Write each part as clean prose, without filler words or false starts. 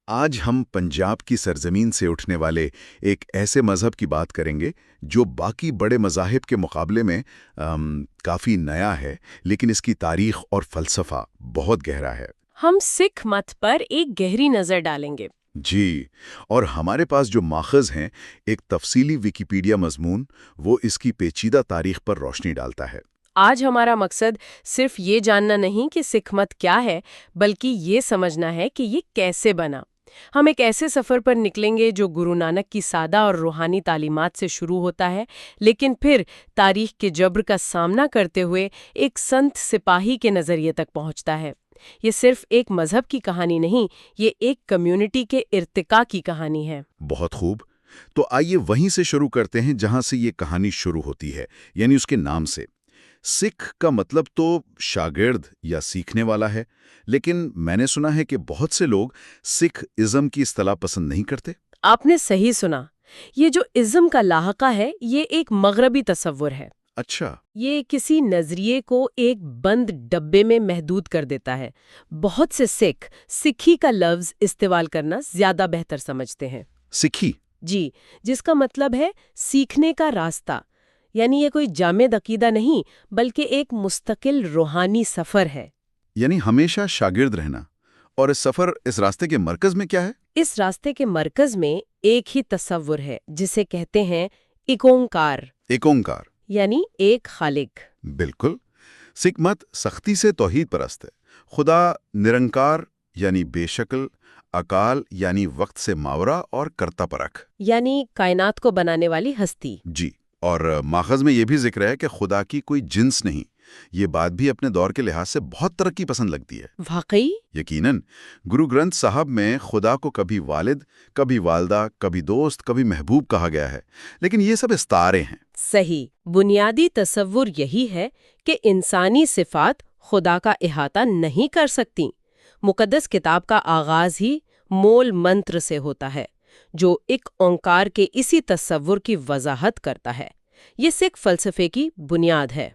آج ہم پنجاب کی سرزمین سے اٹھنے والے ایک ایسے مذہب کی بات کریں گے جو باقی بڑے مذاہب کے مقابلے میں کافی نیا ہے، لیکن اس کی تاریخ اور فلسفہ بہت گہرا ہے۔ ہم سکھ مت پر ایک گہری نظر ڈالیں گے۔ جی، اور ہمارے پاس جو ماخذ ہیں، ایک تفصیلی ویکیپیڈیا مضمون، وہ اس کی پیچیدہ تاریخ پر روشنی ڈالتا ہے۔ آج ہمارا مقصد صرف یہ جاننا نہیں کہ سکھ مت کیا ہے، بلکہ یہ سمجھنا ہے کہ یہ کیسے بنا۔ ہم ایک ایسے سفر پر نکلیں گے جو گرو نانک کی سادہ اور روحانی تعلیمات سے شروع ہوتا ہے، لیکن پھر تاریخ کے جبر کا سامنا کرتے ہوئے ایک سنت سپاہی کے نظریے تک پہنچتا ہے۔ یہ صرف ایک مذہب کی کہانی نہیں، یہ ایک کمیونٹی کے ارتقاء کی کہانی ہے۔ بہت خوب، تو آئیے وہیں سے شروع کرتے ہیں جہاں سے یہ کہانی شروع ہوتی ہے، یعنی اس کے نام سے۔ سکھ کا مطلب تو شاگرد یا سیکھنے والا ہے، لیکن میں نے سنا ہے کہ بہت سے لوگ سکھ ازم کی اصطلاح پسند نہیں کرتے۔ آپ نے صحیح سنا، یہ جو ازم کا لاحقہ ہے یہ ایک مغربی تصور ہے۔ اچھا، یہ کسی نظریے کو ایک بند ڈبے میں محدود کر دیتا ہے۔ بہت سے سکھ سکھی کا لفظ استعمال کرنا زیادہ بہتر سمجھتے ہیں۔ سکھی؟ جی، جس کا مطلب ہے سیکھنے کا راستہ، یعنی یہ کوئی جامد عقیدہ نہیں بلکہ ایک مستقل روحانی سفر ہے۔ یعنی ہمیشہ شاگرد رہنا۔ اور اس راستے کے مرکز میں کیا ہے؟ اس راستے کے مرکز میں ایک ہی تصور ہے جسے کہتے ہیں ایک اومکار، ایک اومکار، یعنی ایک خالق۔ بالکل۔ سکھ مت سختی سے توحید پرست ہے۔ خدا نرنکار یعنی بے شکل، اکال یعنی وقت سے ماورا، اور کرتا پرکھ یعنی کائنات کو بنانے والی ہستی۔ جی، اور ماخذ میں یہ بھی ذکر ہے کہ خدا کی کوئی جنس نہیں۔ یہ بات بھی اپنے دور کے لحاظ سے بہت ترقی پسند لگتی ہے۔ واقعی؟ یقیناً، گرو گرنتھ صاحب میں خدا کو کبھی والد، کبھی والدہ، کبھی دوست، کبھی محبوب کہا گیا ہے، لیکن یہ سب استعارے ہیں۔ صحیح۔ بنیادی تصور یہی ہے کہ انسانی صفات خدا کا احاطہ نہیں کر سکتی۔ مقدس کتاب کا آغاز ہی مول منتر سے ہوتا ہے، جو ایک اومکار کے اسی تصور کی وضاحت کرتا ہے۔ یہ سکھ فلسفے کی بنیاد ہے۔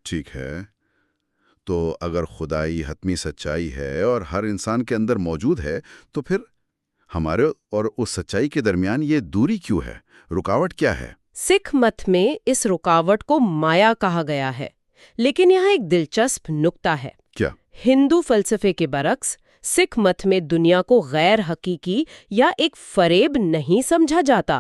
ٹھیک ہے، تو اگر خدائی حتمی سچائی ہے اور ہر انسان کے اندر موجود ہے، تو پھر ہمارے اور اس سچائی کے درمیان یہ دوری کیوں ہے؟ رکاوٹ کیا ہے؟ سکھ مت میں اس رکاوٹ کو مایا کہا گیا ہے، لیکن یہاں ایک دلچسپ نکتہ ہے۔ کیا؟ ہندو فلسفے کے برعکس سکھ مت میں دنیا کو غیر حقیقی یا ایک فریب نہیں سمجھا جاتا۔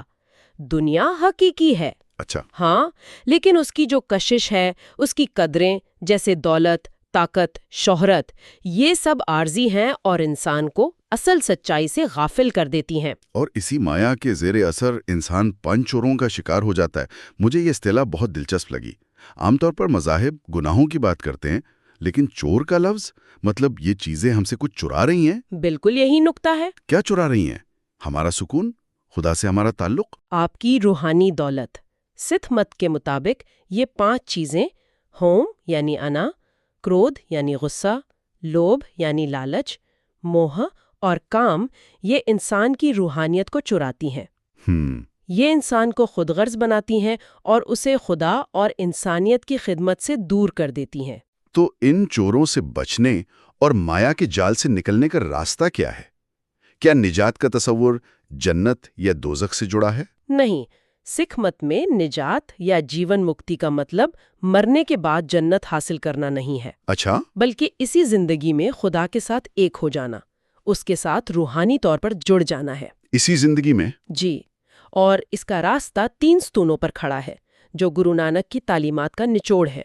دنیا حقیقی ہے، اچھا، ہاں، لیکن اس کی جو کشش ہے، اس کی قدریں جیسے دولت، طاقت، شہرت، یہ سب عارضی ہیں اور انسان کو اصل سچائی سے غافل کر دیتی ہیں۔ اور اسی مایا کے زیر اثر انسان پن چوروں کا شکار ہو جاتا ہے۔ مجھے یہ اصطلاح بہت دلچسپ لگی۔ عام طور پر مذاہب گناہوں کی بات کرتے ہیں، لیکن چور کا لفظ، مطلب یہ چیزیں ہم سے کچھ چرا رہی ہیں؟ بالکل یہی نکتہ ہے۔ کیا چرا رہی ہیں؟ ہمارا سکون، خدا سے ہمارا تعلق؟ آپ کی روحانی دولت۔ سکھ مت کے مطابق یہ 5 چیزیں، ہوم یعنی انا، کرودھ یعنی غصہ، لوبھ یعنی لالچ، موہ اور کام، یہ انسان کی روحانیت کو چراتی ہیں۔ یہ انسان کو خود غرض بناتی ہیں اور اسے خدا اور انسانیت کی خدمت سے دور کر دیتی ہیں۔ تو ان چوروں سے بچنے اور مایا کے جال سے نکلنے کا راستہ کیا ہے؟ کیا نجات کا تصور جنت یا دوزخ سے جڑا ہے؟ نہیں، سکھ مت میں نجات یا جیون مکتی کا مطلب مرنے کے بعد جنت حاصل کرنا نہیں ہے۔ اچھا، بلکہ اسی زندگی میں خدا کے ساتھ ایک ہو جانا، اس کے ساتھ روحانی طور پر جڑ جانا ہے۔ اسی زندگی میں؟ جی، اور اس کا راستہ 3 ستونوں پر کھڑا ہے جو گرو نانک کی تعلیمات کا نچوڑ ہے۔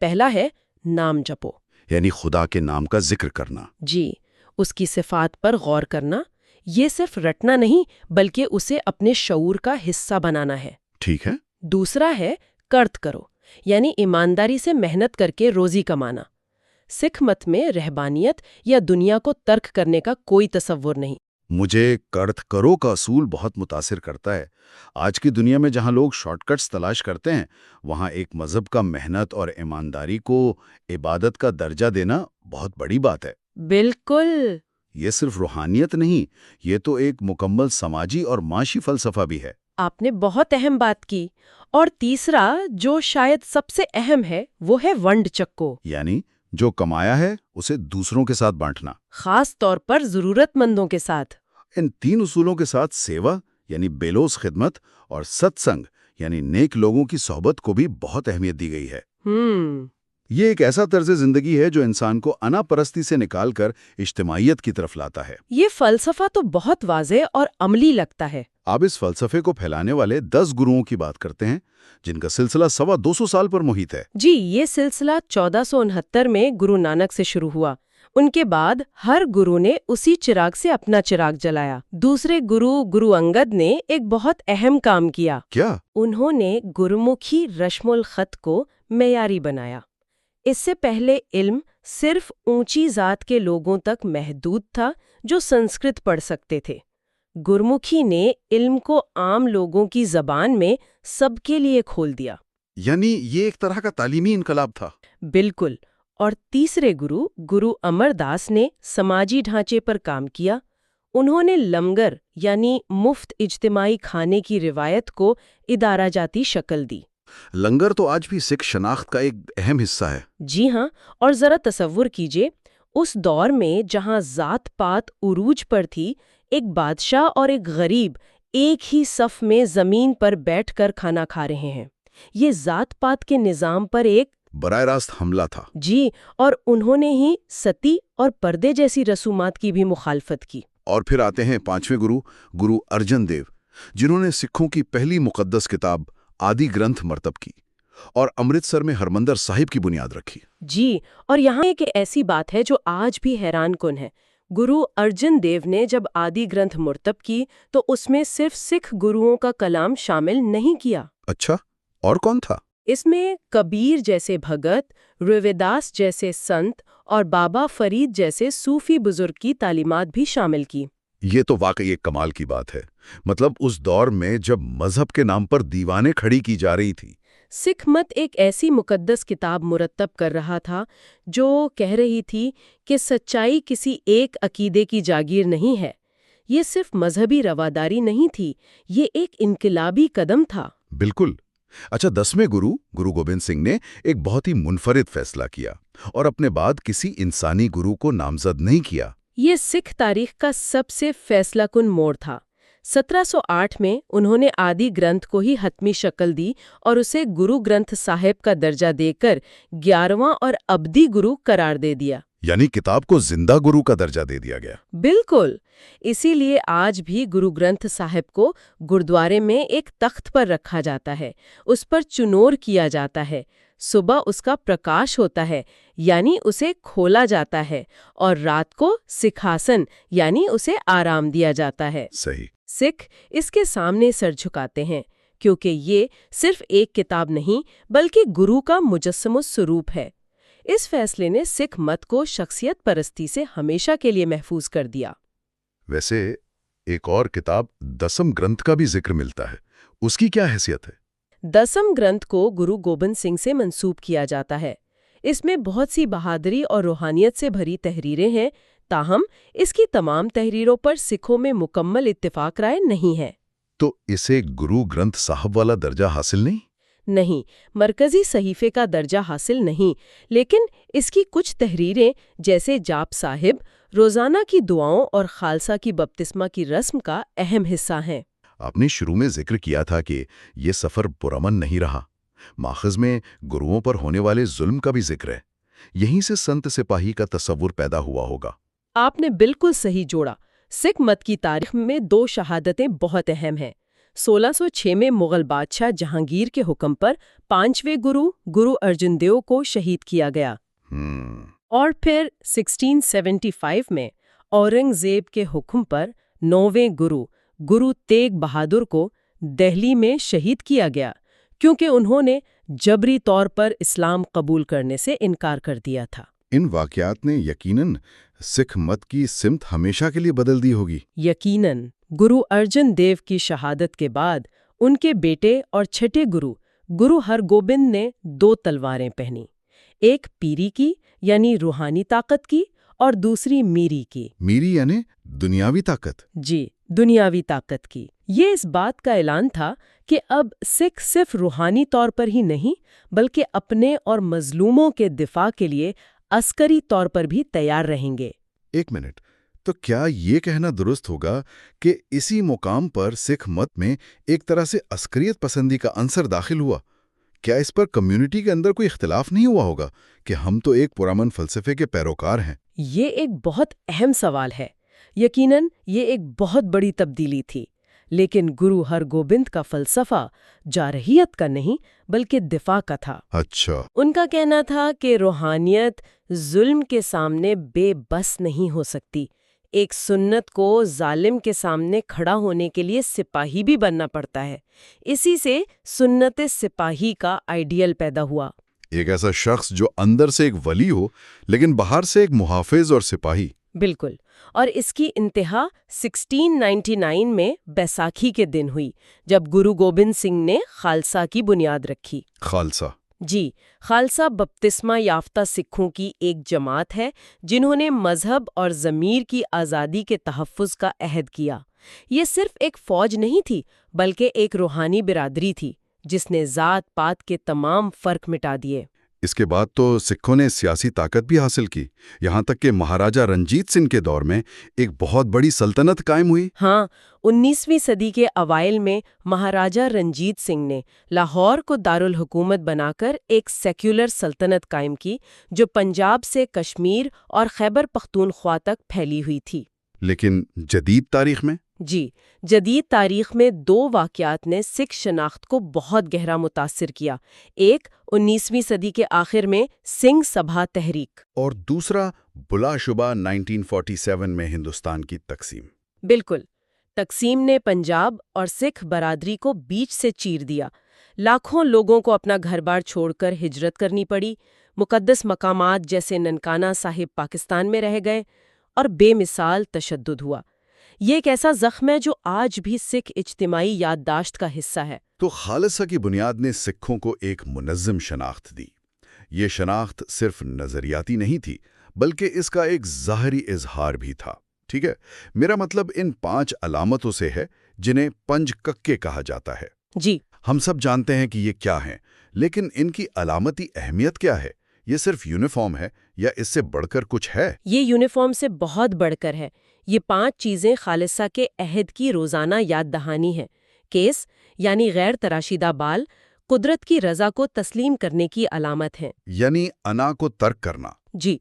پہلا ہے نام جپو، یعنی خدا کے نام کا ذکر کرنا۔ جی، اس کی صفات پر غور کرنا، یہ صرف رٹنا نہیں بلکہ اسے اپنے شعور کا حصہ بنانا ہے۔ ٹھیک ہے۔ دوسرا ہے کرت کرو، یعنی ایمانداری سے محنت کر کے روزی کمانا۔ سکھ مت میں رہبانیت یا دنیا کو ترک کرنے کا کوئی تصور نہیں۔ مجھے کرت کرو کا اصول بہت متاثر کرتا ہے۔ آج کی دنیا میں جہاں لوگ شارٹ کٹس تلاش کرتے ہیں، وہاں ایک مذہب کا محنت اور ایمانداری کو عبادت کا درجہ دینا بہت بڑی بات ہے۔ بالکل۔ یہ صرف روحانیت نہیں، یہ تو ایک مکمل سماجی اور معاشی فلسفہ بھی ہے۔ آپ نے بہت اہم بات کی۔ اور تیسرا، جو شاید سب سے اہم ہے، وہ ہے ونڈ چکو، یعنی جو کمایا ہے اسے دوسروں کے ساتھ بانٹنا۔ خاص طور پر ضرورت مندوں کے ساتھ۔ ان 3 اصولوں کے ساتھ سیوا یعنی بےلوث خدمت اور ست سنگ یعنی نیک لوگوں کی صحبت کو بھی بہت اہمیت دی گئی ہے۔ یہ ایک ایسا طرز زندگی ہے جو انسان کو انا پرستی سے نکال کر اجتماعیت کی طرف لاتا ہے۔ یہ فلسفہ تو بہت واضح اور عملی لگتا ہے۔ آپ اس فلسفے کو پھیلانے والے 10 گروؤں کی بات کرتے ہیں جن کا سلسلہ 250 سال پر محیط ہے۔ جی، یہ سلسلہ 1469 میں گرو نانک سے شروع ہوا۔ ان کے بعد ہر گرو نے اسی چراغ سے اپنا چراغ جلایا۔ دوسرے گرو انگد نے ایک بہت اہم کام کیا۔ کیا؟ انہوں نے گرمکھی رسم الخط کو معیاری بنایا۔ اس سے پہلے علم صرف اونچی ذات کے لوگوں تک محدود تھا جو سنسکرت پڑھ سکتے تھے۔ گرمکھی نے علم کو عام لوگوں کی زبان میں سب کے لیے کھول دیا۔ یعنی یہ ایک طرح کا تعلیمی انقلاب تھا۔ بالکل۔ اور تیسرے گرو امر داس نے سماجی ڈھانچے پر کام کیا۔ انہوں نے لنگر یعنی مفت اجتماعی کھانے کی روایت کو ادارہ جاتی شکل دی۔ لنگر تو آج بھی سکھ شناخت کا ایک اہم حصہ ہے۔ جی ہاں، اور ذرا تصور کیجئے اس دور میں جہاں ذات پات عروج پر تھی، ایک بادشاہ اور ایک غریب ایک ہی صف میں زمین پر بیٹھ کر کھانا کھا رہے ہیں۔ یہ ذات پات کے نظام پر ایک براہ راست حملہ تھا۔ جی، اور انہوں نے ہی ستی اور پردے جیسی رسومات کی بھی مخالفت کی۔ اور پھر آتے ہیں 5ویں گرو ارجن دیو، جنہوں نے سکھوں کی پہلی مقدس کتاب آدی گرنتھ مرتب کی اور امرتسر میں ہرمندر صاحب کی بنیاد رکھی۔ جی، اور یہاں ایک ایسی بات ہے جو آج بھی حیران کن ہے۔ گرو ارجن دیو نے جب آدی گرنتھ مرتب کی تو اس میں صرف سکھ گروؤں کا کلام شامل نہیں کیا۔ اچھا، اور کون تھا؟ اس میں کبیر جیسے بھگت، رویداس جیسے سنت اور بابا فرید جیسے صوفی بزرگ کی تعلیمات بھی شامل کی۔ یہ تو واقعی ایک کمال کی بات ہے۔ مطلب اس دور میں جب مذہب کے نام پر دیوانے کھڑی کی جا رہی تھی، سکھ مت ایک ایسی مقدس کتاب مرتب کر رہا تھا جو کہہ رہی تھی کہ سچائی کسی ایک عقیدے کی جاگیر نہیں ہے۔ یہ صرف مذہبی رواداری نہیں تھی، یہ ایک انقلابی قدم تھا۔ بالکل۔ اچھا، 10ویں گرو گوبند سنگھ نے ایک بہت ہی منفرد فیصلہ کیا اور اپنے بعد کسی انسانی گرو کو نامزد نہیں کیا۔ یہ سکھ تاریخ کا سب سے فیصلہ کن موڑ تھا۔ 1708 میں انہوں نے آدی گرنتھ کو ہی حتمی شکل دی اور اسے گرو گرنتھ صاحب کا درجہ دے کر 11واں اور ابدی گرو قرار دے دیا۔ یعنی کتاب کو زندہ گرو کا درجہ دے دیا گیا۔ بالکل۔ اسی لیے آج بھی گرو گرنتھ صاحب کو گردوارے میں ایک تخت پر رکھا جاتا ہے، اس پر چنور کیا جاتا ہے، صبح اس کا پرکاش ہوتا ہے یعنی اسے کھولا جاتا ہے، اور رات کو سکھاسن یعنی اسے آرام دیا جاتا ہے۔ صحیح۔ سکھ اس کے سامنے سر جھکاتے ہیں کیونکہ یہ صرف ایک کتاب نہیں بلکہ گرو کا مجسم و سروپ ہے۔ اس فیصلے نے سکھ مت کو شخصیت پرستی سے ہمیشہ کے لیے محفوظ کر دیا۔ ویسے ایک اور کتاب دسم گرنتھ کا بھی ذکر ملتا ہے، اس کی کیا حیثیت ہے؟ دسم گرنتھ کو گرو گوبند سنگھ سے منسوب کیا جاتا ہے۔ اس میں بہت سی بہادری اور روحانیت سے بھری تحریریں ہیں، تاہم اس کی تمام تحریروں پر سکھوں میں مکمل اتفاق رائے نہیں ہے۔ تو اسے گرو گرنتھ صاحب والا درجہ حاصل نہیں؟ نہیں، مرکزی صحیفے کا درجہ حاصل نہیں، لیکن اس کی کچھ تحریریں جیسے جاپ صاحب روزانہ کی دعاؤں اور خالصہ کی بپتسمہ کی رسم کا اہم حصہ ہیں۔ آپ نے شروع میں ذکر کیا تھا کہ یہ سفر پرامن نہیں رہا۔ ماخذ میں گروؤں پر ہونے والے ظلم کا بھی ذکر ہے۔ یہیں سے سنت سپاہی کا تصور پیدا ہوا ہوگا۔ آپ نے بالکل صحیح جوڑا۔ سکھ مت کی تاریخ میں 2 شہادتیں بہت اہم ہیں۔ 1606 میں مغل بادشاہ جہانگیر کے حکم پر 5ویں گرو ارجن دیو کو شہید کیا گیا، اور پھر 1675 میں اورنگزیب کے حکم پر 9ویں گرو تیغ بہادر کو دہلی میں شہید کیا گیا کیونکہ انہوں نے جبری طور پر اسلام قبول کرنے سے انکار کر دیا تھا۔ ان واقعات نے یقیناً سکھ مت کی سمت ہمیشہ کے لیے بدل دی ہوگی۔ یقیناً۔ گرو ارجن دیو کی شہادت کے بعد ان کے بیٹے اور چھٹے گرو ہرگوبند نے 2 تلواریں پہنی، ایک پیری کی یعنی روحانی طاقت کی اور دوسری میری کی۔ میری یعنی دنیاوی طاقت؟ جی، دنیاوی طاقت کی۔ یہ اس بات کا اعلان تھا کہ اب سکھ صرف روحانی طور پر ہی نہیں بلکہ اپنے اور مظلوموں کے دفاع کے لیے عسکری طور پر بھی تیار رہیں گے۔ ایک منٹ، تو کیا یہ کہنا درست ہوگا کہ اسی مقام پر سکھ مت میں ایک طرح سے عسکریت پسندی کا عنصر داخل ہوا؟ کیا اس پر کمیونٹی کے اندر کوئی اختلاف نہیں ہوا ہوگا کہ ہم تو ایک پرامن فلسفے کے پیروکار ہیں؟ یہ ایک بہت اہم سوال ہے۔ یقیناً یہ ایک بہت بڑی تبدیلی تھی، لیکن گرو ہرگوبند کا فلسفہ جارحیت کا نہیں بلکہ دفاع کا تھا۔ اچھا۔ ان کا کہنا تھا کہ روحانیت ظلم کے سامنے بے بس نہیں ہو سکتی، ایک سنت کو ظالم کے سامنے کھڑا ہونے کے لیے سپاہی بھی بننا پڑتا ہے۔ اسی سے سنت سپاہی کا آئیڈیل پیدا ہوا۔ ایک ایسا شخص جو اندر سے ایک ولی ہو لیکن باہر سے ایک محافظ اور سپاہی۔ بالکل، اور اس کی انتہا 1699 میں بیساکھی کے دن ہوئی، جب گرو گوبند سنگھ نے خالصہ کی بنیاد رکھی۔ خالصہ؟ جی، خالصہ بپتسمہ یافتہ سکھوں کی ایک جماعت ہے جنہوں نے مذہب اور ضمیر کی آزادی کے تحفظ کا عہد کیا۔ یہ صرف ایک فوج نہیں تھی بلکہ ایک روحانی برادری تھی جس نے ذات پات کے تمام فرق مٹا دیے۔ اس کے بعد تو سکھوں نے سیاسی طاقت بھی حاصل کی، یہاں تک کہ مہاراجا رنجیت سنگھ کے دور میں ایک بہت بڑی سلطنت قائم ہوئی۔ ہاں، 19ویں صدی کے اوائل میں مہاراجا رنجیت سنگھ نے لاہور کو دارالحکومت بنا کر ایک سیکولر سلطنت قائم کی جو پنجاب سے کشمیر اور خیبر پختونخوا تک پھیلی ہوئی تھی۔ لیکن جدید تاریخ میں؟ جی، جدید تاریخ میں دو واقعات نے سکھ شناخت کو بہت گہرا متاثر کیا۔ ایک 19ویں صدی کے آخر میں سنگھ سبھا تحریک، اور دوسرا بلا شبہ 1947 میں ہندوستان کی تقسیم۔ بالکل، تقسیم نے پنجاب اور سکھ برادری کو بیچ سے چیر دیا۔ لاکھوں لوگوں کو اپنا گھر بار چھوڑ کر ہجرت کرنی پڑی، مقدس مقامات جیسے ننکانہ صاحب پاکستان میں رہ گئے، اور بے مثال تشدد ہوا۔ یہ ایک ایسا زخم ہے جو آج بھی سکھ اجتماعی یادداشت کا حصہ ہے۔ تو خالصہ کی بنیاد نے سکھوں کو ایک منظم شناخت دی۔ یہ شناخت صرف نظریاتی نہیں تھی بلکہ اس کا ایک ظاہری اظہار بھی تھا۔ ٹھیک ہے، میرا مطلب ان 5 علامتوں سے ہے جنہیں پنج ککے کہا جاتا ہے۔ جی، ہم سب جانتے ہیں کہ یہ کیا ہیں، لیکن ان کی علامتی اہمیت کیا ہے؟ یہ صرف یونیفارم ہے یا اس سے بڑھ کر کچھ ہے؟ یہ یونیفارم سے بہت بڑھ کر ہے۔ یہ 5 چیزیں خالصہ کے عہد کی روزانہ یاد دہانی ہے۔ کیس یعنی غیر تراشیدہ بال قدرت کی رضا کو تسلیم کرنے کی علامت ہیں۔ یعنی انا کو ترک کرنا۔ جی،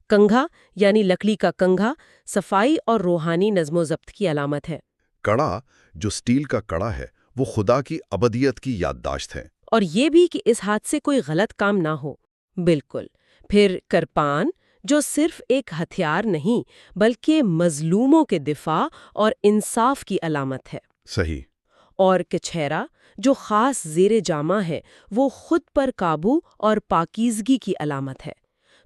کنگھا یعنی لکڑی کا کنگھا صفائی اور روحانی نظم و ضبط کی علامت ہے۔ کڑا، جو سٹیل کا کڑا ہے، وہ خدا کی ابدیت کی یادداشت ہے۔ اور یہ بھی کہ اس ہاتھ سے کوئی غلط کام نہ ہو۔ بالکل۔ پھر کرپان، جو صرف ایک ہتھیار نہیں بلکہ مظلوموں کے دفاع اور انصاف کی علامت ہے۔ صحیح۔ اور کچھیرا، جو خاص زیر جامہ ہے، وہ خود پر قابو اور پاکیزگی کی علامت ہے۔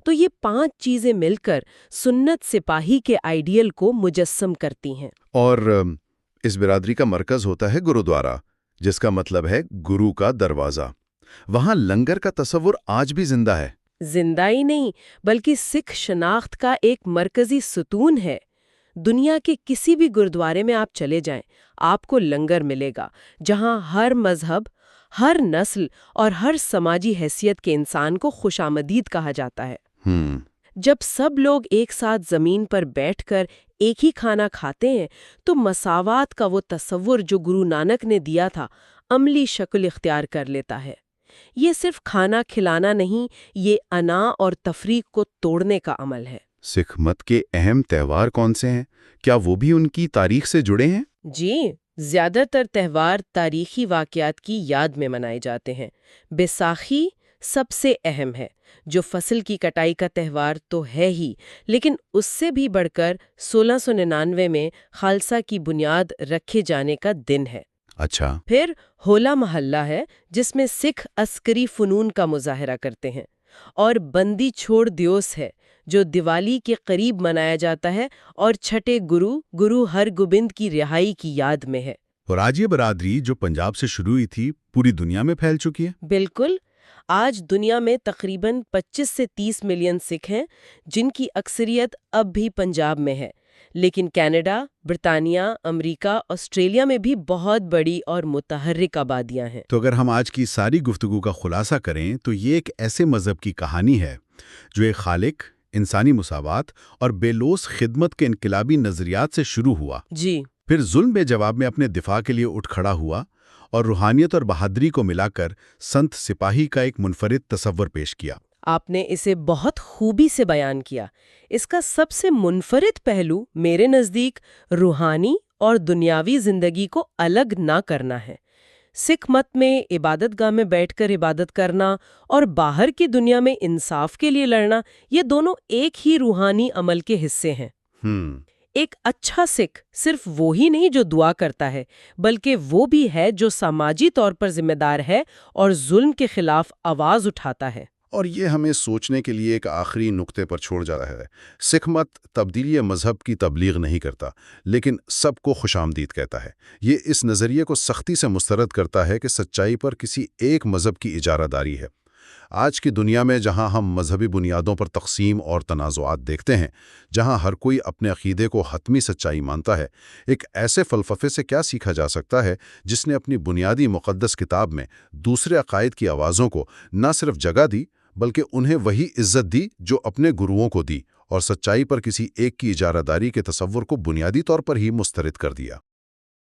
تو یہ 5 چیزیں مل کر سنت سپاہی کے آئیڈیل کو مجسم کرتی ہیں۔ اور اس برادری کا مرکز ہوتا ہے گرودوارا، جس کا مطلب ہے گرو کا دروازہ۔ وہاں لنگر کا تصور آج بھی زندہ ہے۔ زندہ ہی نہیں بلکہ سکھ شناخت کا ایک مرکزی ستون ہے۔ دنیا کے کسی بھی گردوارے میں آپ چلے جائیں، آپ کو لنگر ملے گا جہاں ہر مذہب، ہر نسل اور ہر سماجی حیثیت کے انسان کو خوش آمدید کہا جاتا ہے۔ جب سب لوگ ایک ساتھ زمین پر بیٹھ کر ایک ہی کھانا کھاتے ہیں تو مساوات کا وہ تصور جو گرو نانک نے دیا تھا عملی شکل اختیار کر لیتا ہے۔ یہ صرف کھانا کھلانا نہیں، یہ انا اور تفریق کو توڑنے کا عمل ہے۔ سکھ مت کے اہم تہوار کون سے ہیں؟ کیا وہ بھی ان کی تاریخ سے جڑے ہیں؟ جی، زیادہ تر تہوار تاریخی واقعات کی یاد میں منائے جاتے ہیں۔ بیساکھی سب سے اہم ہے، جو فصل کی کٹائی کا تہوار تو ہے ہی، لیکن اس سے بھی بڑھ کر 1699 میں خالصہ کی بنیاد رکھے جانے کا دن ہے۔ اچھا۔ پھر ہولا محلہ ہے، جس میں سکھ عسکری فنون کا مظاہرہ کرتے ہیں، اور بندی چھوڑ دیوس ہے جو دیوالی کے قریب منایا جاتا ہے اور چھٹے گرو ہرگوبند کی رہائی کی یاد میں ہے۔ اور آج یہ برادری جو پنجاب سے شروع ہوئی تھی پوری دنیا میں پھیل چکی ہے؟ بالکل، آج دنیا میں تقریباً 25 سے 30 ملین سکھ ہیں جن کی اکثریت اب بھی پنجاب میں ہے، لیکن کینیڈا، برطانیہ، امریکہ، آسٹریلیا میں بھی بہت بڑی اور متحرک آبادیاں ہیں۔ تو اگر ہم آج کی ساری گفتگو کا خلاصہ کریں تو یہ ایک ایسے مذہب کی کہانی ہے جو ایک خالق، انسانی مساوات اور بے لوث خدمت کے انقلابی نظریات سے شروع ہوا، جی، پھر ظلم کے جواب میں اپنے دفاع کے لیے اٹھ کھڑا ہوا، اور روحانیت اور بہادری کو ملا کر سنت سپاہی کا ایک منفرد تصور پیش کیا۔ آپ نے اسے بہت خوبی سے بیان کیا۔ اس کا سب سے منفرد پہلو میرے نزدیک روحانی اور دنیاوی زندگی کو الگ نہ کرنا ہے۔ سکھ مت میں عبادت گاہ میں بیٹھ کر عبادت کرنا اور باہر کی دنیا میں انصاف کے لیے لڑنا، یہ دونوں ایک ہی روحانی عمل کے حصے ہیں۔ ایک اچھا سکھ صرف وہی نہیں جو دعا کرتا ہے، بلکہ وہ بھی ہے جو سماجی طور پر ذمہ دار ہے اور ظلم کے خلاف آواز اٹھاتا ہے۔ اور یہ ہمیں سوچنے کے لیے ایک آخری نقطے پر چھوڑ جا رہا ہے۔ سکھ مت تبدیلی مذہب کی تبلیغ نہیں کرتا، لیکن سب کو خوش آمدید کہتا ہے۔ یہ اس نظریے کو سختی سے مسترد کرتا ہے کہ سچائی پر کسی ایک مذہب کی اجارہ داری ہے۔ آج کی دنیا میں جہاں ہم مذہبی بنیادوں پر تقسیم اور تنازعات دیکھتے ہیں، جہاں ہر کوئی اپنے عقیدے کو حتمی سچائی مانتا ہے، ایک ایسے فلسفے سے کیا سیکھا جا سکتا ہے جس نے اپنی بنیادی مقدس کتاب میں دوسرے عقائد کی آوازوں کو نہ صرف جگہ دی، بلکہ انہیں وہی عزت دی جو اپنے گروؤں کو دی، اور سچائی پر کسی ایک کی اجارہ داری کے تصور کو بنیادی طور پر ہی مسترد کر دیا۔